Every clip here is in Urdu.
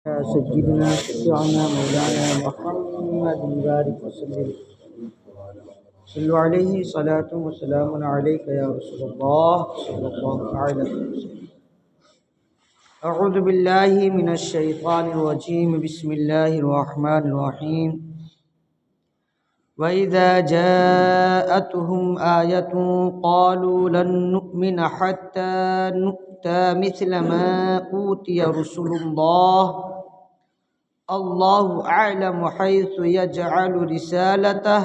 سيدنا شفيعنا مولانا محمد بارك وسلم. صلوا عليه صلاة وسلام عليك يا رسول الله صلى الله عليه وسلم. أعوذ بالله من الشيطان الرجيم. بسم الله الرحمن الرحيم. وإذا جاءتهم آية قالوا لن نؤمن حتى نؤتى مثل ما أوتي رسل الله الله أعلم حيث يجعل رسالته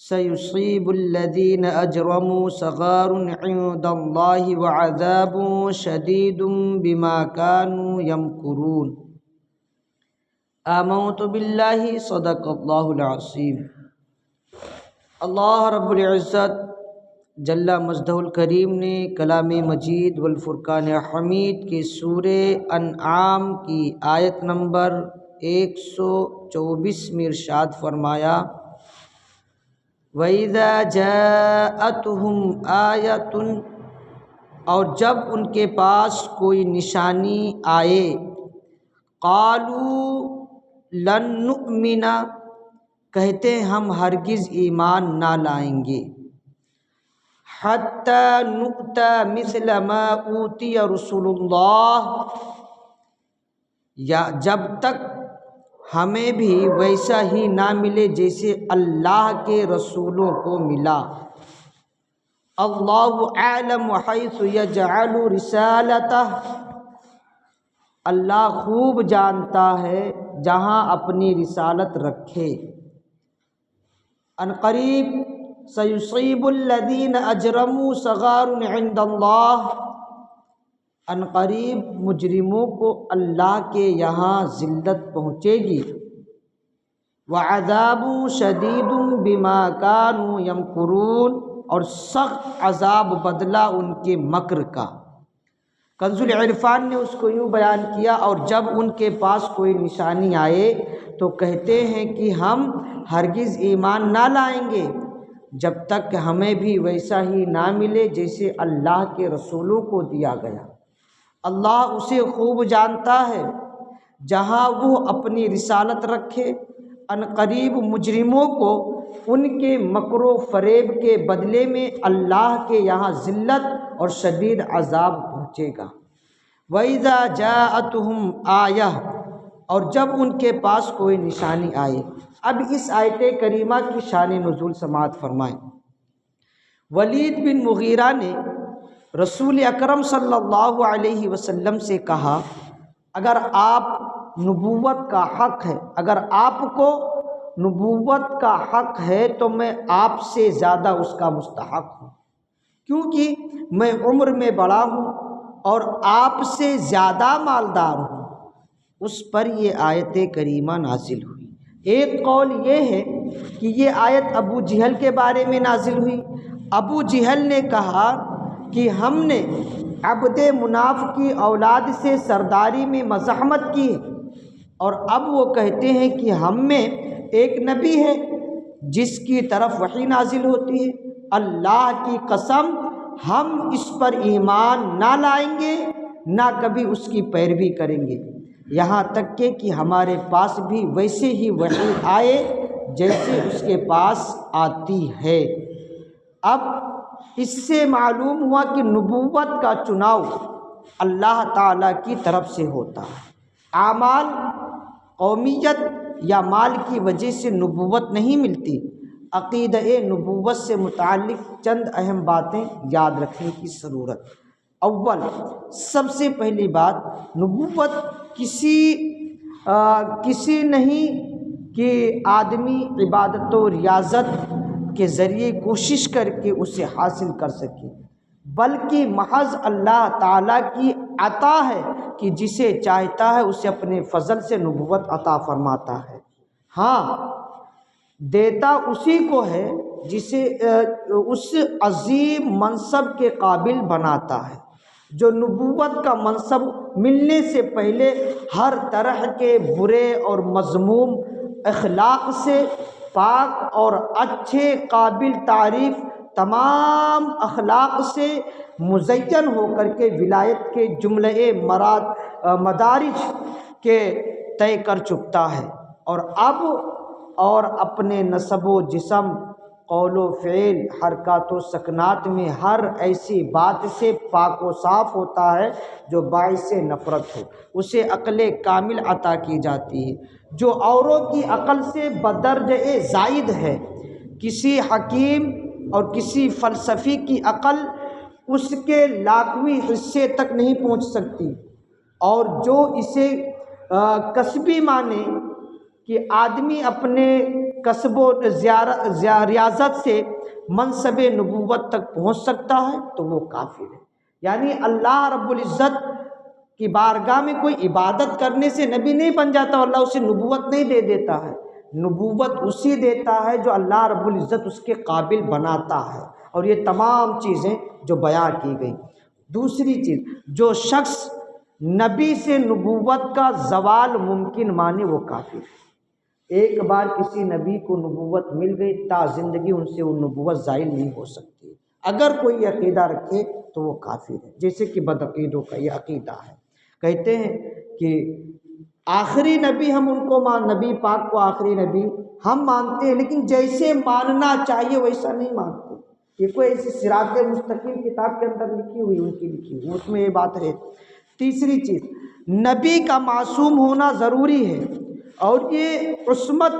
سيصيب الذين أجرموا صغار عند الله وعذاب شديد بما كانوا يمكرون. آمنت بالله صدق اللہ العظیم. اللہ رب العزت جل مجدہ الکریم نے کلام مجید والفرقان حمید کے سورہ انعام کی آیت نمبر 124 میں ارشاد فرمایا وَإِذَا جَاءَتْهُمْ آیَةٌ، اور جب ان کے پاس کوئی نشانی آئے، قالوا لن نؤمن، کہتے ہم ہرگز ایمان نہ لائیں گے، حتی نؤتی مثل ما اوتی رسول اللہ، یا جب تک ہمیں بھی ویسا ہی نہ ملے جیسے اللہ کے رسولوں کو ملا. اللہ اعلم حیث یجعل رسالتہ، اللہ خوب جانتا ہے جہاں اپنی رسالت رکھے. ان قریب سیصیب الذین اجرموا صغار عند اللہ، ان قریب مجرموں کو اللہ کے یہاں ذلت پہنچے گی. وعذاب شدید بما كانوا یمکرون، اور سخت عذاب بدلہ ان کے مکر کا. کنز العرفان نے اس کو یوں بیان کیا، اور جب ان کے پاس کوئی نشانی آئے تو کہتے ہیں کہ ہم ہرگز ایمان نہ لائیں گے جب تک کہ ہمیں بھی ویسا ہی نہ ملے جیسے اللہ کے رسولوں کو دیا گیا. اللہ اسے خوب جانتا ہے جہاں وہ اپنی رسالت رکھے. ان قریب مجرموں کو ان کے مکر و فریب کے بدلے میں اللہ کے یہاں ذلت اور شدید عذاب پہنچے گا. وَإِذَا جَاءَتْهُمْ آیَةٌ، اور جب ان کے پاس کوئی نشانی آئے. اب اس آیت کریمہ کی شان نزول سماعت فرمائیں. ولید بن مغیرہ نے رسول اکرم صلی اللہ علیہ وسلم سے کہا اگر آپ نبوت کا حق ہے، اگر آپ کو نبوت کا حق ہے تو میں آپ سے زیادہ اس کا مستحق ہوں، کیونکہ میں عمر میں بڑا ہوں اور آپ سے زیادہ مالدار ہوں. اس پر یہ آیت کریمہ نازل ہوئی. ایک قول یہ ہے کہ یہ آیت ابو جہل کے بارے میں نازل ہوئی. ابو جہل نے کہا کہ ہم نے عبد مناف کی اولاد سے سرداری میں مزاحمت کی، اور اب وہ کہتے ہیں کہ ہم میں ایک نبی ہے جس کی طرف وحی نازل ہوتی ہے. اللہ کی قسم ہم اس پر ایمان نہ لائیں گے، نہ کبھی اس کی پیروی کریں گے، یہاں تک کہ ہمارے پاس بھی ویسے ہی وحی آئے جیسے اس کے پاس آتی ہے. اب اس سے معلوم ہوا کہ نبوت کا چناؤ اللہ تعالیٰ کی طرف سے ہوتا ہے. اعمال، قومیت یا مال کی وجہ سے نبوت نہیں ملتی. عقیدہ نبوت سے متعلق چند اہم باتیں یاد رکھنے کی ضرورت. اول، سب سے پہلی بات، نبوت کسی نہیں کہ آدمی عبادت و ریاضت کے ذریعے کوشش کر کے اسے حاصل کر سکے، بلکہ محض اللہ تعالیٰ کی عطا ہے کہ جسے چاہتا ہے اسے اپنے فضل سے نبوت عطا فرماتا ہے. ہاں، دیتا اسی کو ہے جسے اس عظیم منصب کے قابل بناتا ہے جو نبوت کا منصب ملنے سے پہلے ہر طرح کے برے اور مذموم اخلاق سے پاک اور اچھے قابل تعریف تمام اخلاق سے مزین ہو کر کے ولایت کے جملے مدارج کہ طے کر چکتا ہے، اور اب اور اپنے نسب و جسم، قول و فعل، حرکات و سکنات میں ہر ایسی بات سے پاک و صاف ہوتا ہے جو باعث نفرت ہو۔ اسے عقل کامل عطا کی جاتی ہے جو اوروں کی عقل سے بدرجہ زائد ہے۔ کسی حکیم اور کسی فلسفی کی عقل اس کے لاکھویں حصے تک نہیں پہنچ سکتی، اور جو اسے کسبی مانے کہ آدمی اپنے کسب و ریاضت سے منصب نبوت تک پہنچ سکتا ہے تو وہ کافر ہے۔ یعنی اللہ رب العزت کی بارگاہ میں کوئی عبادت کرنے سے نبی نہیں بن جاتا، اللہ اسے نبوت نہیں دے دیتا ہے۔ نبوت اسی دیتا ہے جو اللہ رب العزت اس کے قابل بناتا ہے، اور یہ تمام چیزیں جو بیان کی گئی۔ دوسری چیز، جو شخص نبی سے نبوت کا زوال ممکن مانے وہ کافر ہے۔ ایک بار کسی نبی کو نبوت مل گئی، تا زندگی ان سے وہ نبوت زائل نہیں ہو سکتی۔ اگر کوئی عقیدہ رکھے تو وہ کافر ہے، جیسے کہ بدعقیدوں کا یہ عقیدہ ہے۔ کہتے ہیں کہ آخری نبی ہم ان کو نبی پاک کو آخری نبی ہم مانتے ہیں، لیکن جیسے ماننا چاہیے ویسا نہیں مانتے۔ یہ کوئی ایسی صراط مستقیم کتاب کے اندر لکھی ہوئی، ان کی لکھی ہوئی، اس میں یہ بات رہتی۔ تیسری چیز، نبی کا معصوم ہونا ضروری ہے، اور یہ عصمت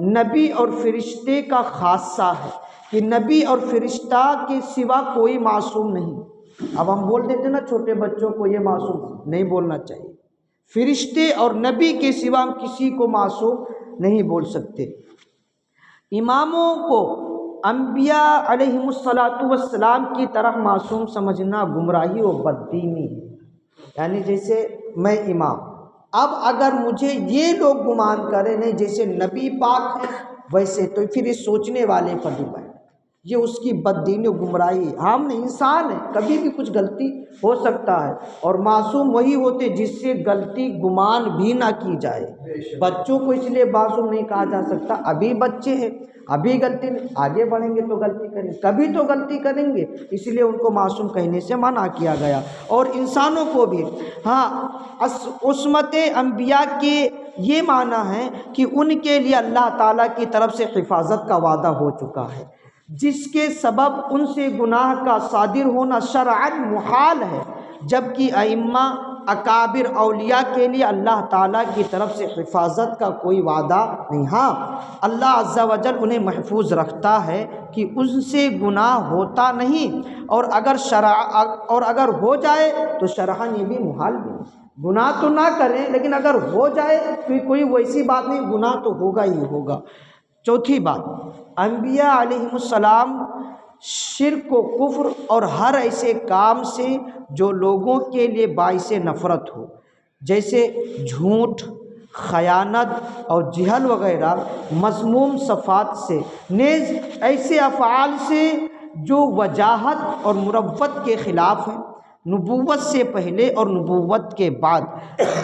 نبی اور فرشتے کا خاصہ ہے کہ نبی اور فرشتہ کے سوا کوئی معصوم نہیں۔ اب ہم بول دیتے نا چھوٹے بچوں کو یہ معصوم، نہیں بولنا چاہیے۔ فرشتے اور نبی کے سوا ہم کسی کو معصوم نہیں بول سکتے۔ اماموں کو انبیاء علیہم السلام کی طرح معصوم سمجھنا گمراہی و بددینی ہے۔ یعنی جیسے میں امام، اب اگر مجھے یہ لوگ گمان کریں نہیں جیسے نبی پاک ہیں ویسے، تو پھر یہ سوچنے والے پر بھی بات، یہ اس کی بددینی و گمراہی ہے۔ ہم انسان ہیں، کبھی بھی کچھ غلطی ہو سکتا ہے، اور معصوم وہی ہوتے جس سے غلطی گمان بھی نہ کی جائے۔ بچوں کو اس لیے معصوم نہیں کہا جا سکتا، ابھی بچے ہیں، ابھی غلطی نہیں، آگے بڑھیں گے تو غلطی کریں گے، کبھی تو غلطی کریں گے، اس لیے ان کو معصوم کہنے سے منع کیا گیا۔ اور انسانوں کو بھی عصمت انبیاء کے یہ معنی ہے کہ ان کے لیے اللہ تعالیٰ کی طرف سے حفاظت کا وعدہ ہو چکا ہے، جس کے سبب ان سے گناہ کا صادر ہونا شرعاً محال ہے، جبکہ ائمہ اکابر اولیاء کے لیے اللہ تعالیٰ کی طرف سے حفاظت کا کوئی وعدہ نہیں۔ ہاں، اللہ عز و جل انہیں محفوظ رکھتا ہے کہ ان سے گناہ ہوتا نہیں، اور اگر ہو جائے تو شرعاً یہ بھی محال بھی نہیں۔ گناہ تو نہ کریں، لیکن اگر ہو جائے تو کوئی ویسی بات نہیں، گناہ تو ہوگا ہی ہوگا۔ چوتھی بات، انبیاء علیہم السلام شرک و کفر اور ہر ایسے کام سے جو لوگوں کے لیے باعث نفرت ہو، جیسے جھوٹ، خیانت اور جہل وغیرہ مذموم صفات سے، نیز ایسے افعال سے جو وجاہت اور مروت کے خلاف ہیں، نبوت سے پہلے اور نبوت کے بعد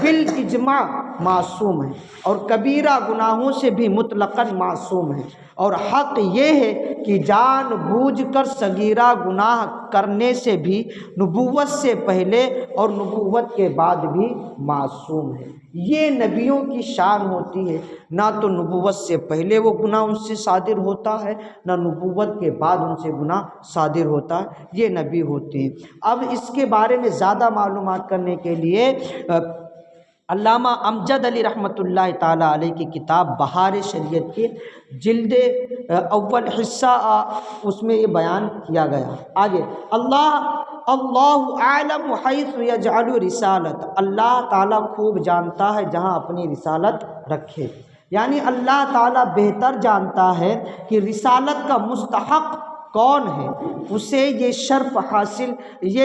بالاجماع معصوم ہیں، اور کبیرہ گناہوں سے بھی مطلقاً معصوم ہیں۔ اور حق یہ ہے کہ جان بوجھ کر صغیرہ گناہ کرنے سے بھی نبوت سے پہلے اور نبوت کے بعد بھی معصوم ہے۔ یہ نبیوں کی شان ہوتی ہے، نہ تو نبوت سے پہلے وہ گناہ ان سے صادر ہوتا ہے، نہ نبوت کے بعد ان سے گناہ صادر ہوتا ہے، یہ نبی ہوتے ہیں۔ اب اس کے بارے میں زیادہ معلومات کرنے کے لیے علامہ امجد علی رحمۃ اللہ تعالیٰ علیہ کی کتاب بہار شریعت کی جلد اول حصہ، اس میں یہ بیان کیا گیا۔ آگے، اللہ اعلم حیث یجعل رسالت، اللہ تعالیٰ خوب جانتا ہے جہاں اپنی رسالت رکھے، یعنی اللہ تعالیٰ بہتر جانتا ہے کہ رسالت کا مستحق کون ہے، اسے یہ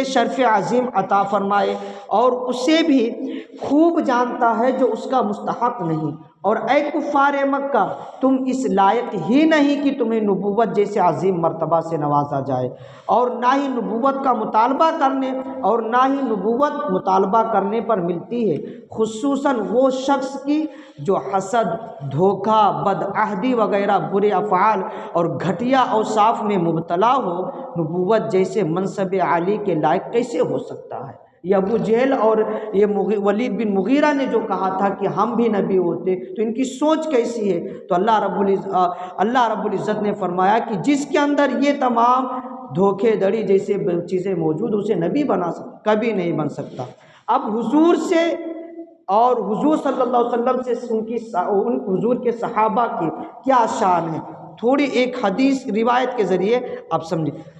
شرف عظیم عطا فرمائے، اور اسے بھی خوب جانتا ہے جو اس کا مستحق نہیں۔ اور اے کفار مکہ، تم اس لائق ہی نہیں کہ تمہیں نبوت جیسے عظیم مرتبہ سے نوازا جائے، اور نہ ہی نبوت کا مطالبہ کرنے پر ملتی ہے، خصوصاً وہ شخص کی جو حسد، دھوکہ، بدعہدی وغیرہ برے افعال اور گھٹیا اوصاف میں مبتلا ہو، نبوت جیسے منصب عالی کے لائق کیسے ہو سکتا ہے؟ یہ ابو جہل اور یہ ولید بن مغیرہ نے جو کہا تھا کہ ہم بھی نبی ہوتے تو ان کی سوچ کیسی ہے؟ تو اللہ رب العزت نے فرمایا کہ جس کے اندر یہ تمام دھوکے دڑی جیسے چیزیں موجود اسے نبی بنا سکتا کبھی نہیں بن سکتا۔ اب حضور سے اور حضور صلی اللہ علیہ وسلم سے ان حضور کے صحابہ کی کیا شان ہے، تھوڑی ایک حدیث روایت کے ذریعے آپ سمجھیں۔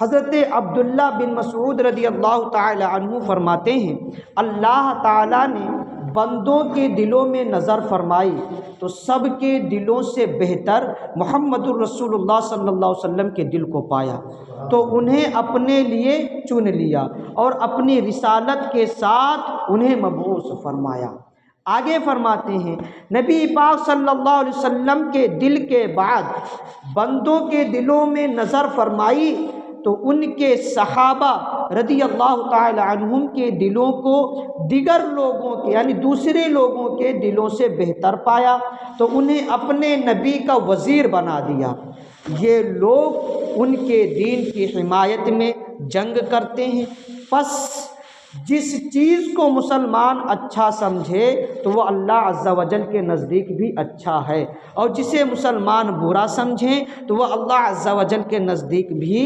حضرت عبداللہ بن مسعود رضی اللہ تعالی عنہ فرماتے ہیں اللہ تعالیٰ نے بندوں کے دلوں میں نظر فرمائی تو سب کے دلوں سے بہتر محمد الرسول اللہ صلی اللہ علیہ وسلم کے دل کو پایا تو انہیں اپنے لیے چن لیا اور اپنی رسالت کے ساتھ انہیں مبعوث فرمایا۔ آگے فرماتے ہیں نبی پاک صلی اللہ علیہ وسلم کے دل کے بعد بندوں کے دلوں میں نظر فرمائی تو ان کے صحابہ رضی اللہ تعالی عنہم کے دلوں کو دیگر لوگوں کے یعنی دوسرے لوگوں کے دلوں سے بہتر پایا تو انہیں اپنے نبی کا وزیر بنا دیا۔ یہ لوگ ان کے دین کی حمایت میں جنگ کرتے ہیں، پس جس چیز کو مسلمان اچھا سمجھے تو وہ اللہ عز و جل کے نزدیک بھی اچھا ہے، اور جسے مسلمان برا سمجھیں تو وہ اللہ عز و جل کے نزدیک بھی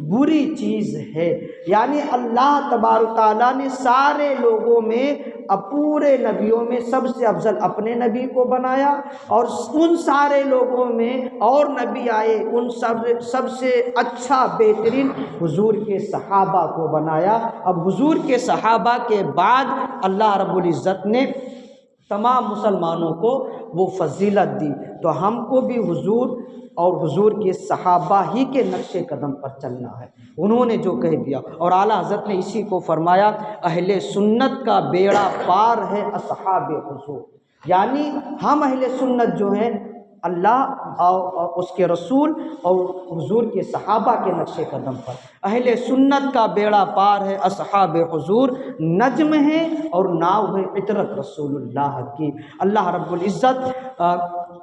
بری چیز ہے۔ یعنی اللہ تبارک و تعالیٰ نے سارے لوگوں میں پورے نبیوں میں سب سے افضل اپنے نبی کو بنایا، اور ان سارے لوگوں میں اور نبی آئے ان سب سے اچھا بہترین حضور کے صحابہ کو بنایا۔ اب حضور کے صحابہ کے بعد اللہ رب العزت نے تمام مسلمانوں کو وہ فضیلت دی، تو ہم کو بھی حضور اور حضور کے صحابہ ہی کے نقش قدم پر چلنا ہے، انہوں نے جو کہہ دیا۔ اور اعلیٰ حضرت نے اسی کو فرمایا اہل سنت کا بیڑا پار ہے اصحاب حضور، یعنی ہم اہل سنت جو ہیں اللہ اور اس کے رسول اور حضور کے صحابہ کے نقش قدم پر، اہل سنت کا بیڑا پار ہے اصحاب حضور، نجم ہے اور ناؤ ہے عطرت رسول اللہ کی۔ اللہ رب العزت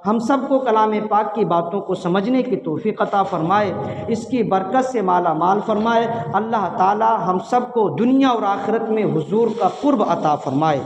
ہم سب کو کلام پاک کی باتوں کو سمجھنے کی توفیق عطا فرمائے، اس کی برکت سے مالا مال فرمائے۔ اللہ تعالی ہم سب کو دنیا اور آخرت میں حضور کا قرب عطا فرمائے۔